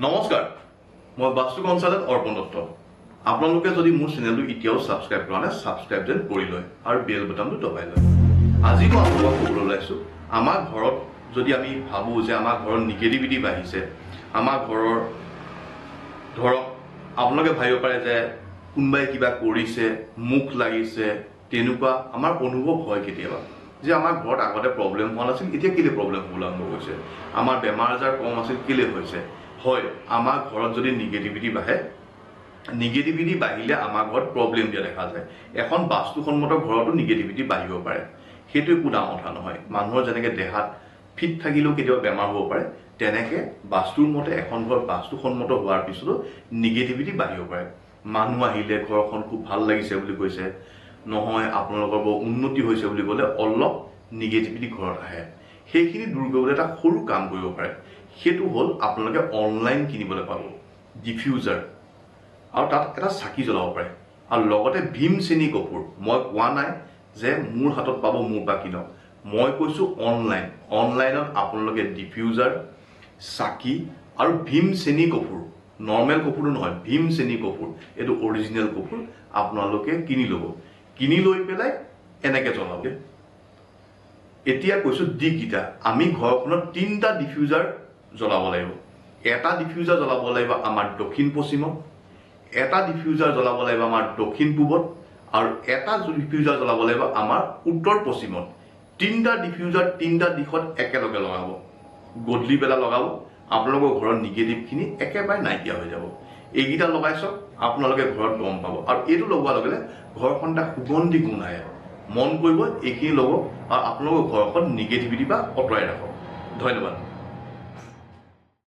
নমস্কাৰ মই বাস্তু কনসালটেন্ট অৰ্পণ দত্ত আপোনালোকে যদি মোৰ চেনেলটো এতিয়াও সাবস্ক্ৰাইব কৰা নাই সাবস্ক্ৰাইব যেন কৰি লয় আৰু বেল বাটনটো দবাই লয় আজি মই আপোনালোকক ক'বলৈ ওলাইছো আমাৰ ঘৰত যদি আমি ভাবো যে আমাৰ ঘৰৰ নিগেটিভিটি বাঢ়িছে আমাৰ ঘৰৰ ধৰক আপোনালোকে ভাবিব পাৰে যে কোনবাই কিবা কৰিছে মুখ লাগিছে তেনেকুৱা আমাৰ অনুভৱ হয় কেতিয়াবা যে আমাৰ ঘৰত আগতে প্ৰব্লেম হোৱা নাছিল এতিয়া কেলে প্ৰব্লেম হ'বলৈ আৰম্ভ হৈছে আমাৰ বেমাৰ আজাৰ কম আছিল কেলে হৈছে হয় আমাৰ ঘৰত যদি নিগেটিভিটি বাঢ়ে নিগেটিভিটি বাঢ়িলে আমাৰ ঘৰত প্ৰব্লেম দিয়া দেখা যায় এখন বাস্তুসন্মত ঘৰতো নিগেটিভিটি বাঢ়িব পাৰে সেইটো একো ডাঙৰ কথা নহয় মানুহৰ যেনেকৈ দেহাত ফিট থাকিলেও কেতিয়াবা বেমাৰ হ'ব পাৰে তেনেকৈ বাস্তুৰ মতে এখন ঘৰ বাস্তুসন্মত হোৱাৰ পিছতো নিগেটিভিটি বাঢ়িব পাৰে মানুহ আহিলে ঘৰখন খুব ভাল লাগিছে বুলি কৈছে নহয় আপোনালোকৰ বৰ উন্নতি হৈছে বুলি ক'লে অলপ নিগেটিভিটি ঘৰত আহে সেইখিনি দূৰ কৰিবলৈ এটা সৰু কাম কৰিব পাৰে সেইটো হ'ল আপোনালোকে অনলাইন কিনিবলৈ পাব ডিফিউজাৰ আৰু তাত এটা চাকি জ্বলাব পাৰে আৰু লগতে ভীম চেনি কপোৰ মই কোৱা নাই যে মোৰ হাতত পাব মোৰ পৰা কিনক মই কৈছোঁ অনলাইনত আপোনালোকে ডিফিউজাৰ চাকি আৰু ভীম চেনি কপোৰ নৰ্মেল কপোৰটো নহয় ভীম চেনি কপোৰ এইটো অৰিজিনেল কপোৰ আপোনালোকে কিনি ল'ব কিনি লৈ পেলাই এনেকৈ জ্বলাব এতিয়া কৈছোঁ দিকগীতা আমি ঘৰখনত 3টা ডিফিউজাৰ জ্বলাব লাগিব এটা ডিফিউজাৰ জ্বলাব লাগিব আমাৰ দক্ষিণ পশ্চিমত এটা ডিফিউজাৰ জ্বলাব লাগিব আমাৰ দক্ষিণ পূবত আৰু এটা ডিফিউজাৰ জ্বলাব লাগিব আমাৰ উত্তৰ পশ্চিমত 3টা ডিফিউজাৰ 3টা দিশত একেলগে লগাব গধূলি বেলা লগাব আপোনালোকৰ ঘৰৰ নিগেটিভখিনি একেবাৰে নাইকিয়া হৈ যাব এইকেইটা লগাই চাওক আপোনালোকে ঘৰত গম পাব আৰু এইটো লগোৱাৰ লগে লগে ঘৰখন এটা সুগন্ধি গুণ আহে মন কৰিব এইখিনি ল'ব আৰু আপোনালোকৰ ঘৰখন নিগেটিভিটি বা আঁতৰাই ৰাখক ধন্যবাদ